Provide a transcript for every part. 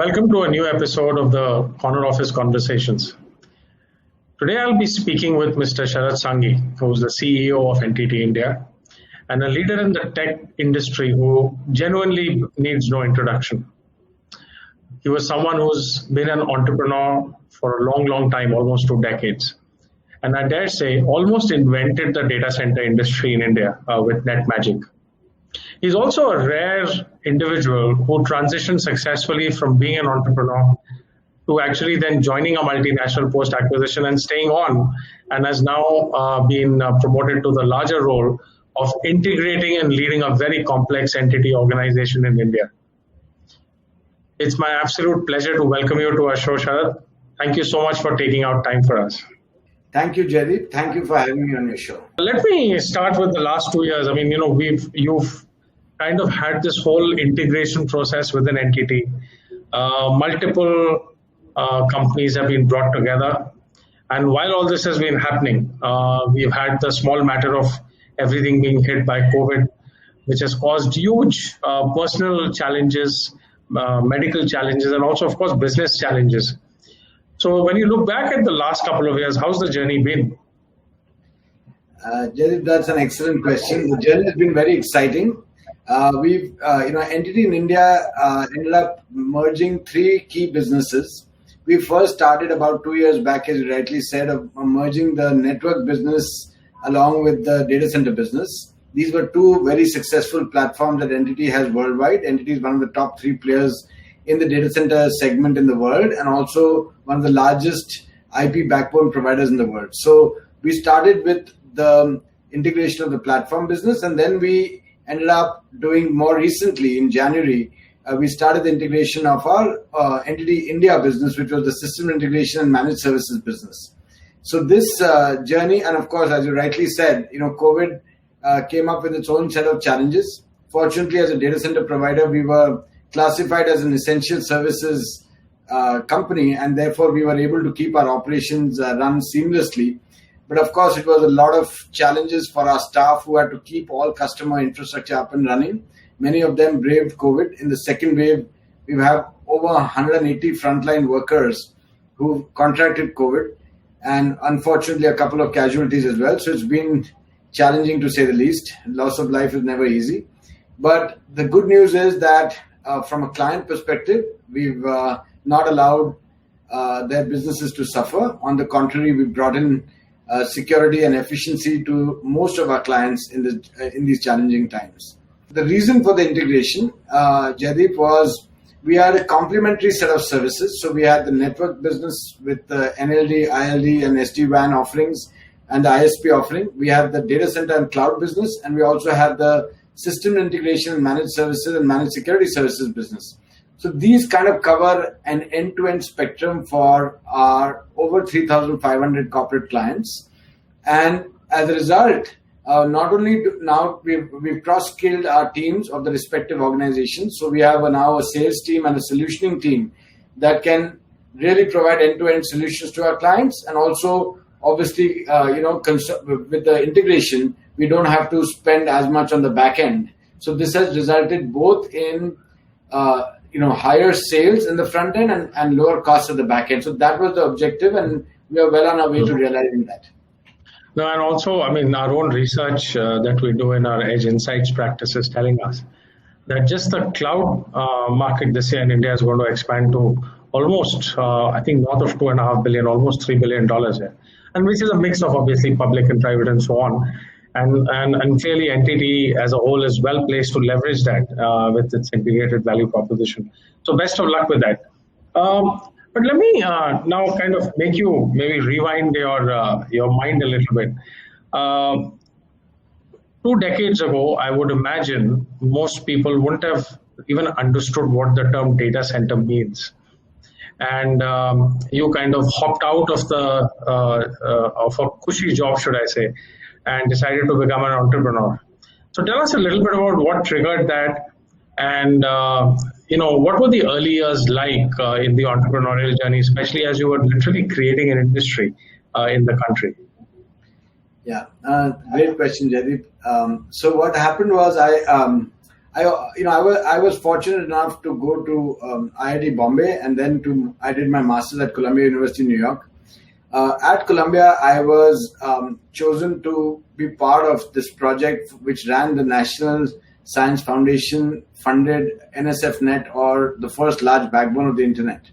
Welcome to a new episode of the Corner Office Conversations. Today I'll be speaking with Mr. Sharad Sanghi, who's the CEO of NTT India and a leader in the tech industry who genuinely needs no introduction. He was someone who's been an entrepreneur for a long time, almost 2 decades. And I dare say almost invented the data center industry in India with Netmagic. He's also a rare individual who transitioned successfully from being an entrepreneur to actually then joining a multinational post-acquisition and staying on, and has now been promoted to the larger role of integrating and leading a very complex entity organization in India. It's my absolute pleasure to welcome you to our show, Sharad. Thank you so much for taking out time for us. Thank you, Jerry. Thank you for having me on your show. Let me start with the last 2 years. You've kind of had this whole integration process within NTT. Multiple companies have been brought together. And while all this has been happening, we've had the small matter of everything being hit by COVID, which has caused huge personal challenges, medical challenges, and also, of course, business challenges. So when you look back at the last couple of years, how's the journey been? Jerry, that's an excellent question. The journey has been very exciting. NTT in India ended up merging 3 key businesses. We first started about 2 years back, as you rightly said, of merging the network business along with the data center business. These were 2 very successful platforms that NTT has worldwide. NTT is one of the top 3 players in the data center segment in the world, and also one of the largest IP backbone providers in the world. So we started with the integration of the platform business, and then we ended up doing more recently in January, we started the integration of our NTT India business, which was the system integration and managed services business. So this journey, and of course, as you rightly said, COVID came up with its own set of challenges. Fortunately, as a data center provider, we were classified as an essential services company, and therefore we were able to keep our operations run seamlessly. But of course, it was a lot of challenges for our staff who had to keep all customer infrastructure up and running. Many of them braved COVID. In the second wave, we have over 180 frontline workers who contracted COVID, and unfortunately, a couple of casualties as well. So it's been challenging to say the least. Loss of life is never easy. But the good news is that from a client perspective, we've not allowed their businesses to suffer. On the contrary, we brought in security and efficiency to most of our clients in these challenging times. The reason for the integration, Jaideep, was we had a complementary set of services. So we had the network business with the NLD, ILD, and SD-WAN offerings, and the ISP offering. We had the data center and cloud business, and we also had the system integration and managed services and managed security services business. So these kind of cover an end-to-end spectrum for our over 3,500 corporate clients. And as a result, not only now we've cross-skilled our teams of the respective organizations. So we have now a sales team and a solutioning team that can really provide end-to-end solutions to our clients. And also, obviously, with the integration, we don't have to spend as much on the back end. So this has resulted both in higher sales in the front end and lower costs at the back end. So that was the objective, and we are well on our way to realizing that. No, and also, our own research that we do in our Edge Insights practice is telling us that just the cloud market this year in India is going to expand to almost, north of $2.5 billion, almost $3 billion here, and which is a mix of obviously public and private and so on. And clearly NTT as a whole is well placed to leverage that with its integrated value proposition. So best of luck with that. But let me now kind of make you maybe rewind your mind a little bit. 2 decades ago, I would imagine most people wouldn't have even understood what the term data center means. And you kind of hopped out of a cushy job, should I say, and decided to become an entrepreneur. So tell us a little bit about what triggered that, and what were the early years like in the entrepreneurial journey, especially as you were literally creating an industry in the country? Yeah, great question, Jaideep. So what happened was I was fortunate enough to go to IIT Bombay, and then I did my master's at Columbia University, New York. At Columbia, I was chosen to be part of this project which ran the National Science Foundation funded NSFNet, or the first large backbone of the internet.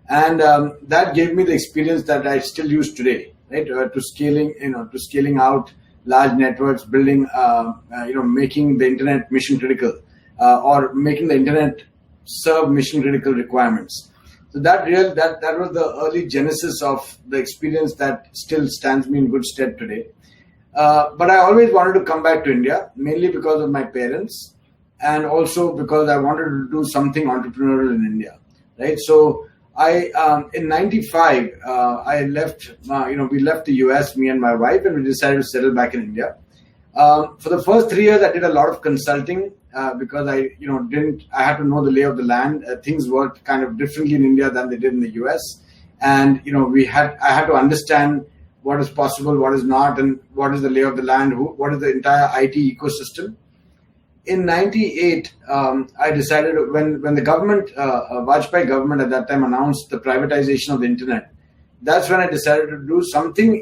And that gave me the experience that I still use today, right? To scaling out large networks, building, making the internet mission critical, or making the internet serve mission critical requirements. So that was the early genesis of the experience that still stands me in good stead today. But I always wanted to come back to India, mainly because of my parents, and also because I wanted to do something entrepreneurial in India, right? So in '95, I left. We left the US, me and my wife, and we decided to settle back in India. For the first 3 years, I did a lot of consulting because I had to know the lay of the land. Things worked kind of differently in India than they did in the US, and I had to understand what is possible, what is not, and what is the lay of the land, what is the entire IT ecosystem. In '98, I decided when the government, Vajpayee government at that time, announced the privatization of the internet. That's when I decided to do something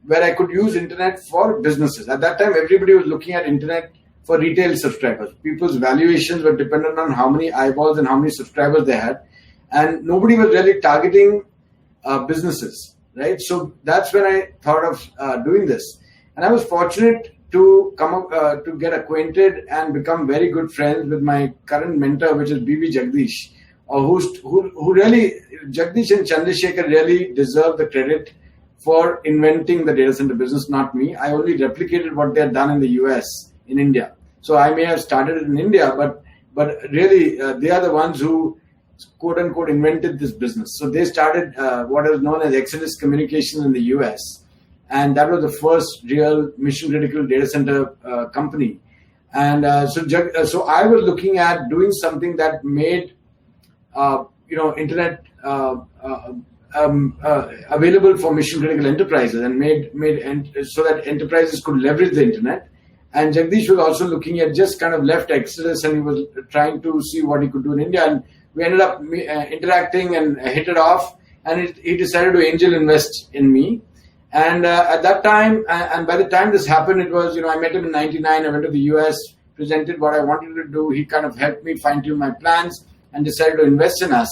where I could use internet for businesses. At that time, everybody was looking at internet for retail subscribers. People's valuations were dependent on how many eyeballs and how many subscribers they had, and nobody was really targeting businesses, right? So that's when I thought of doing this, and I was fortunate to to get acquainted and become very good friends with my current mentor, which is BB Jagdish, who really, Jagdish and Chandrasekhar really deserve the credit for inventing the data center business, not me. I only replicated what they had done in the US, in India. So I may have started it in India, but really they are the ones who, quote unquote, invented this business. So they started what is known as Exodus Communications in the US. And that was the first real mission critical data center company. And so I was looking at doing something that made internet available for mission critical enterprises, and made so that enterprises could leverage the internet. And Jagdish was also looking at, just kind of left Exodus, and he was trying to see what he could do in India. And we ended up interacting and hit it off. And he decided to angel invest in me. And at that time, and by the time this happened, it was, I met him in '99. I went to the US, presented what I wanted to do. He kind of helped me fine tune my plans and decided to invest in us.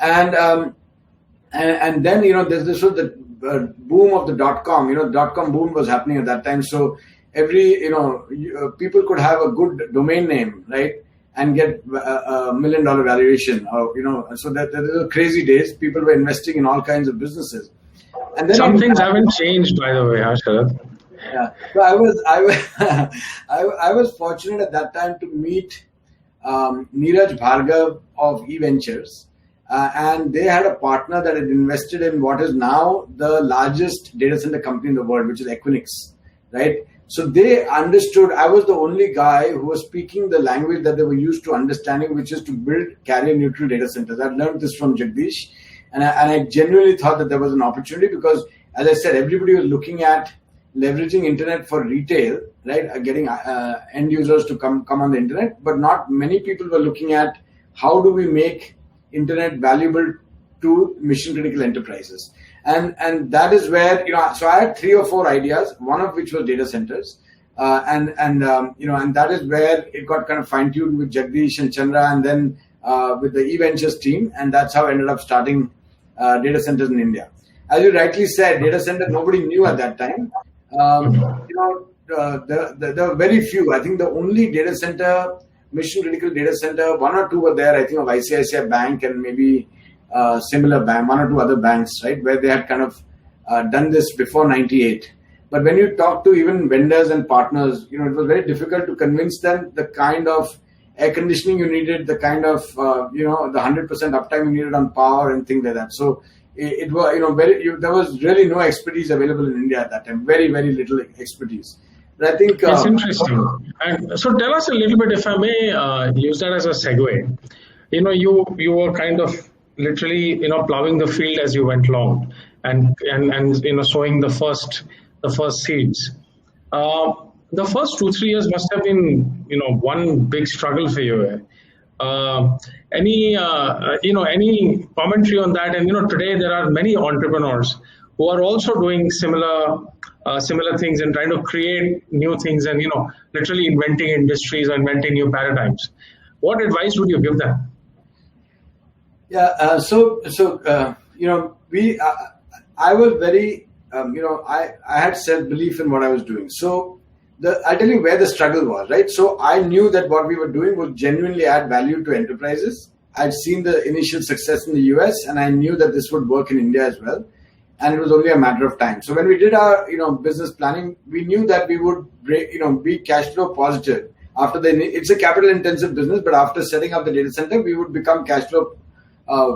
And then, this was the boom of the .com. .com boom was happening at that time. So people could have a good domain name, right? And get a $1 million valuation, so that there were crazy days. People were investing in all kinds of businesses. And then some things haven't changed, by the way, Sharad. Yeah. So I was fortunate at that time to meet Neeraj Bhargav of eVentures, and they had a partner that had invested in what is now the largest data center company in the world, which is Equinix, right? So they understood. I was the only guy who was speaking the language that they were used to understanding, which is to build carrier-neutral data centers. I learned this from Jagdish. And I genuinely thought that there was an opportunity because, as I said, everybody was looking at leveraging internet for retail, right? Getting end users to come on the internet, but not many people were looking at how do we make internet valuable to mission critical enterprises. And that is where, so I had 3 or 4 ideas, one of which was data centers. And that is where it got kind of fine tuned with Jagdish and Chandra, and then with the eVentures team. And that's how I ended up starting data centers in India. As you rightly said, data center, nobody knew at that time. There were very few. I think the only data center, mission critical data center, 1 or 2 were there, I think, of ICICI Bank and maybe similar bank, 1 or 2 other banks, right, where they had kind of done this before '98. But when you talk to even vendors and partners, it was very difficult to convince them the kind of air conditioning you needed, the kind of the 100% uptime you needed on power and things like that. So it was there was really no expertise available in India at that time. Very, very little expertise. But I think it's interesting. And so tell us a little bit, if I may use that as a segue. You were kind of literally plowing the field as you went along, and sowing the first seeds. the first 2 3 years must have been, one big struggle for you. Any commentary on that? And today there are many entrepreneurs who are also doing similar things and trying to create new things and literally inventing industries or inventing new paradigms. What advice would you give them? Yeah. I was very, I had self-belief in what I was doing. So I'll tell you where the struggle was, right? So I knew that what we were doing would genuinely add value to enterprises. I'd seen the initial success in the US, and I knew that this would work in India as well. And it was only a matter of time. So when we did our, business planning, we knew that we would, be cash flow positive after it's a capital intensive business, but after setting up the data center, we would become cash flow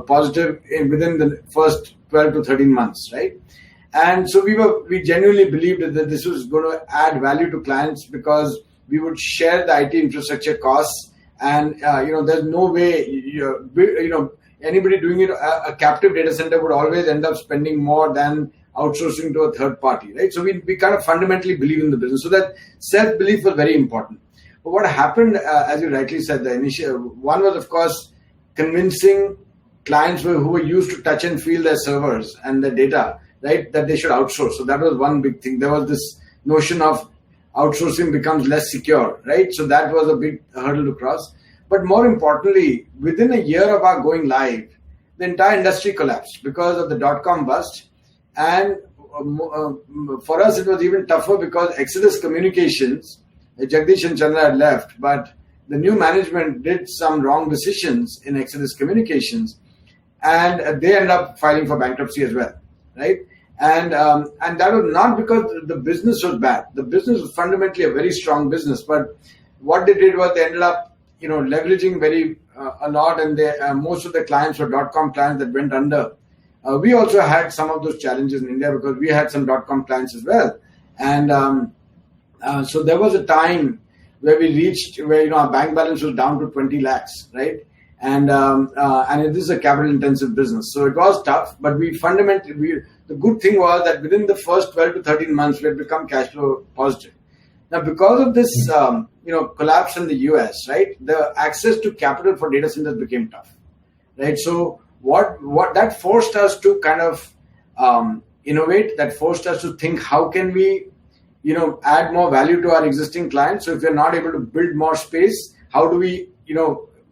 positive within the first 12 to 13 months, right? And so we genuinely believed that this was going to add value to clients because we would share the IT infrastructure costs, and there's no way anybody doing it. A captive data center would always end up spending more than outsourcing to a third party, right? So we kind of fundamentally believe in the business. So that self-belief was very important. But what happened, as you rightly said, the initial one was, of course, convincing clients who were used to touch and feel their servers and their data, right, that they should outsource. So that was one big thing. There was this notion of outsourcing becomes less secure, right? So that was a big hurdle to cross. But more importantly, within a year of our going live, the entire industry collapsed because of the dot-com bust. And for us, it was even tougher because Exodus Communications, Jagdish and Chandra had left, but the new management did some wrong decisions in Exodus Communications, and they ended up filing for bankruptcy as well, right? And that was not because the business was bad. The business was fundamentally a very strong business, but what they did was they ended up, leveraging very a lot, and most of the clients were dot-com clients that went under. We also had some of those challenges in India because we had some dot-com clients as well, and so there was a time where we reached where our bank balance was down to 20 lakhs, right? And this is a capital intensive business, so it was tough. But the good thing was that within the first 12 to 13 months we had become cash flow positive. Now, because of this, collapse in the US, right, the access to capital for data centers became tough, right? So what that forced us to kind of innovate. That forced us to think, how can we add more value to our existing clients? So if we're not able to build more space, how do we,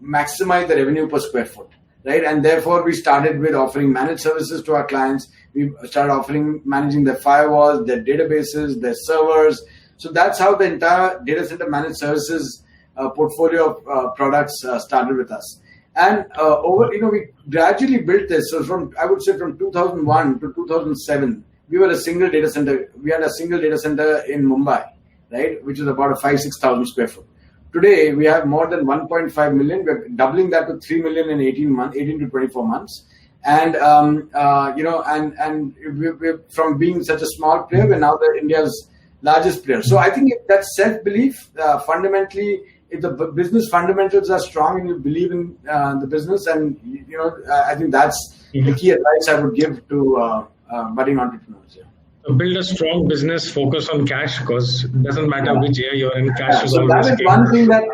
maximize the revenue per square foot, right? And therefore, we started with offering managed services to our clients. We started managing their firewalls, their databases, their servers. So that's how the entire data center managed services portfolio of products started with us. And we gradually built this. So from 2001 to 2007, we had a single data center in Mumbai, right, which is about a 5,000-6,000 square foot. Today, we have more than 1.5 million. We're doubling that to 3 million in 18 to 24 months. And, we're from being such a small player, we're now India's largest player. So I think that self-belief, fundamentally, if the business fundamentals are strong and you believe in the business, and, I think that's the key advice I would give to budding entrepreneurs. Yeah. Build a strong business, focus on cash, because it doesn't matter which year you're in, cash is so always that is king. one thing that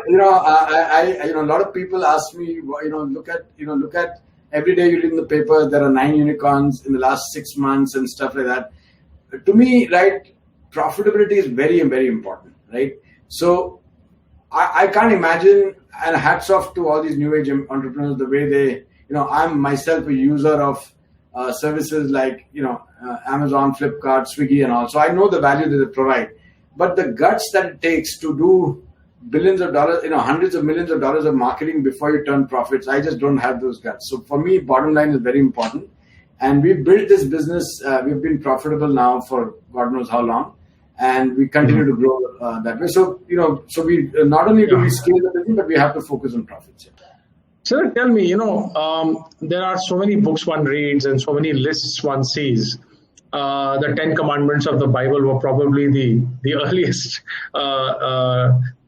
a lot of people ask me, look at every day you read in the paper there are 9 unicorns in the last 6 months and stuff like that. To me, right, profitability is very, very important, right? So I can't imagine, and hats off to all these new age entrepreneurs, the way they, I'm myself a user of services like, Amazon, Flipkart, Swiggy and all. So I know the value that they provide. But the guts that it takes to do billions of dollars, hundreds of millions of dollars of marketing before you turn profits, I just don't have those guts. So for me, bottom line is very important. And we built this business. We've been profitable now for God knows how long. And we continue to grow that way. So, so we not only do we scale the business, but we have to focus on profits. So tell me, there are so many books one reads and so many lists one sees. The 10 Commandments of the Bible were probably the earliest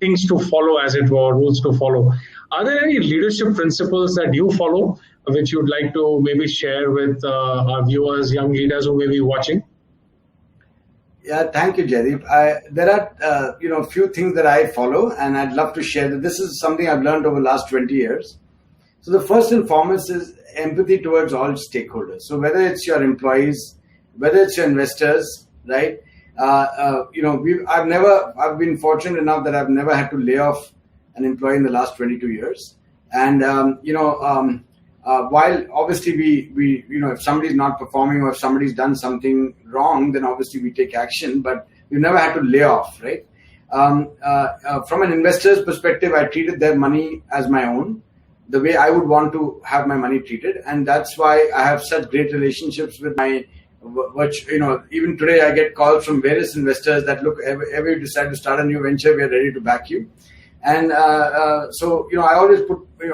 things to follow, as it were, rules to follow. Are there any leadership principles that you follow, which you'd like to maybe share with our viewers, young leaders who may be watching? Yeah, thank you, Jaideep. There are few things that I follow, and I'd love to share that. This is something I've learned over the last 20 years. So the first and foremost is empathy towards all stakeholders. So whether it's your employees, whether it's your investors, right? I've been fortunate enough that I've never had to lay off an employee in the last 22 years. And while obviously we if somebody's not performing or if somebody's done something wrong, then obviously we take action. But we've never had to lay off, right? From an investor's perspective, I treated their money as my own, the way I would want to have my money treated, and that's why I have such great relationships with my. Even today I get calls from various investors that look, ever you decide to start a new venture, we are ready to back you. And I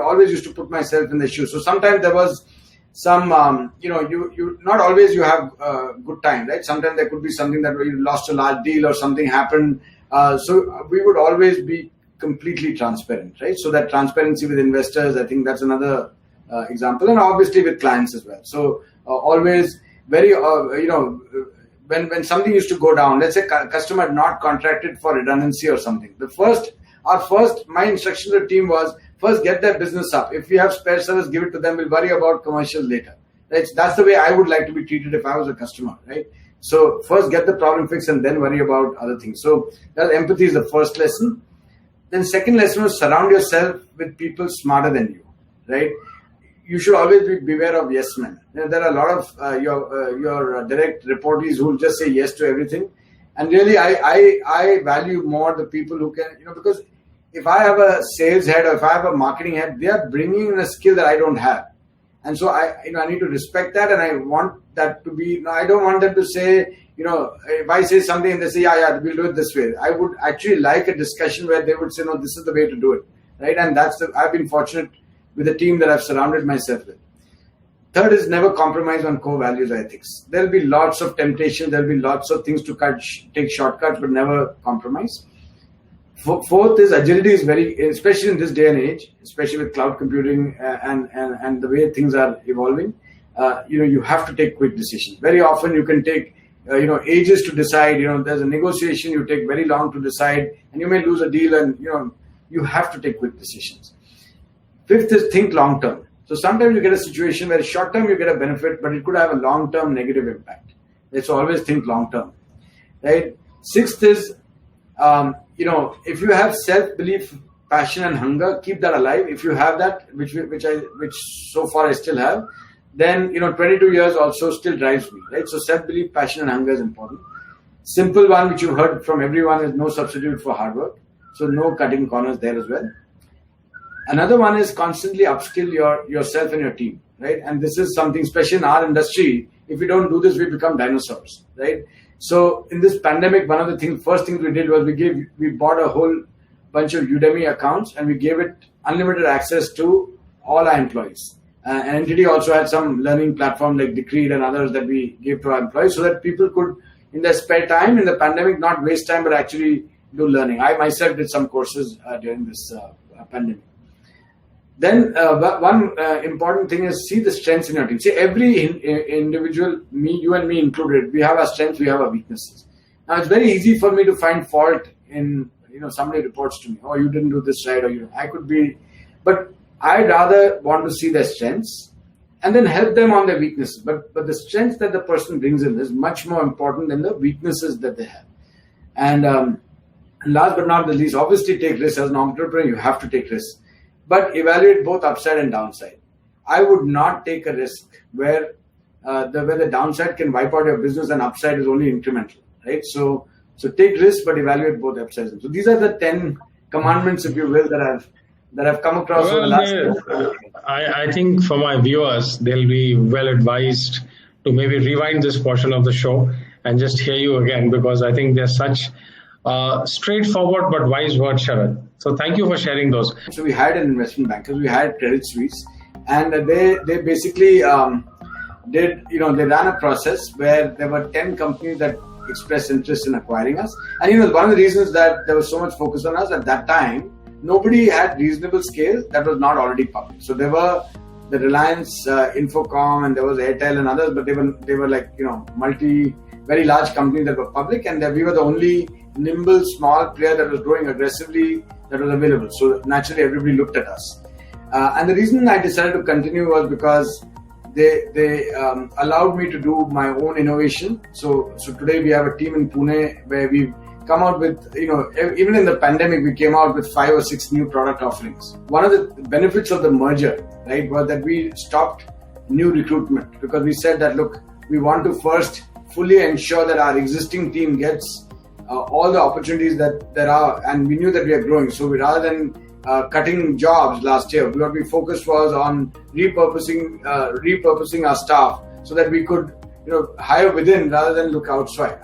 always used to put myself in the shoes. So sometimes there was some, you not always you have good time, right? Sometimes there could be something that you lost a large deal or something happened. So we would always be completely transparent, right? So that transparency with investors, I think that's another example, and obviously with clients as well. So always very, when something used to go down, let's say customer had not contracted for redundancy or something. My instruction to the team was, first get their business up. If we have spare service, give it to them. We'll worry about commercial later. Right? That's the way I would like to be treated if I was a customer, right? So first get the problem fixed and then worry about other things. So that empathy is the first lesson. Then second lesson was surround yourself with people smarter than you, right? You should always beware of yes men. There are a lot of your direct reportees who will just say yes to everything. And really, I value more the people who can, because if I have a sales head or if I have a marketing head, they are bringing in a skill that I don't have. And so I need to respect that, and I want that to be, I don't want them to say, if I say something and they say, yeah, we'll do it this way. I would actually like a discussion where they would say, no, this is the way to do it, right? And I've been fortunate with the team that I've surrounded myself with. Third is never compromise on core values or ethics. There'll be lots of temptation. There'll be lots of things to take shortcuts, but never compromise. Fourth is agility is very, especially in this day and age, especially with cloud computing and the way things are evolving. You have to take quick decisions. Very often you can take ages to decide. There's a negotiation, you take very long to decide, and you may lose a deal. And you have to take quick decisions. Fifth is think long term. So sometimes you get a situation where short term you get a benefit, but it could have a long term negative impact. Let's always think long term, right? Sixth is, if you have self belief, passion, and hunger, keep that alive. If you have that, which so far I still have, then 22 years also still drives me, right? So self belief, passion, and hunger is important. Simple one which you heard from everyone is no substitute for hard work. So no cutting corners there as well. Another one is constantly upskill yourself and your team, right? And this is something, especially in our industry, if we don't do this, we become dinosaurs, right? So in this pandemic, one of the first things we did was we bought a whole bunch of Udemy accounts and we gave it unlimited access to all our employees. And NTT also had some learning platform like Decreed and others that we gave to our employees so that people could, in their spare time, in the pandemic, not waste time, but actually do learning. I myself did some courses during this pandemic. Then one important thing is see the strengths in your team. See, every individual, you and me included, we have our strengths, we have our weaknesses. Now, it's very easy for me to find fault in, somebody reports to me, oh, you didn't do this right, or I could be, but I'd rather want to see their strengths and then help them on their weaknesses. But the strengths that the person brings in is much more important than the weaknesses that they have. And last but not the least, obviously take risks. As an entrepreneur, you have to take risks. But evaluate both upside and downside. I would not take a risk where the downside can wipe out your business and upside is only incremental, right? So take risks, but evaluate both upsides. So these are the 10 commandments, if you will, that I've come across over the last year. I think for my viewers, they'll be well advised to maybe rewind this portion of the show and just hear you again, because I think there's such straightforward but wise words, Sharad. So thank you for sharing those. So we hired an investment bankers, we hired Credit Suisse, and they basically they ran a process where there were 10 companies that expressed interest in acquiring us. And one of the reasons that there was so much focus on us at that time, nobody had reasonable scale that was not already public. So there were the Reliance, Infocom, and there was Airtel and others, but they were like multi very large companies that were public, and that we were the only nimble, small player that was growing aggressively that was available. So naturally, everybody looked at us. And the reason I decided to continue was because they allowed me to do my own innovation. So today we have a team in Pune where we've come out with, even in the pandemic, we came out with 5 or 6 new product offerings. One of the benefits of the merger, right, was that we stopped new recruitment, because we said that, look, we want to first fully ensure that our existing team gets all the opportunities that there are, and we knew that we are growing. So rather than cutting jobs last year, what we focused was on repurposing our staff so that we could hire within rather than look outside.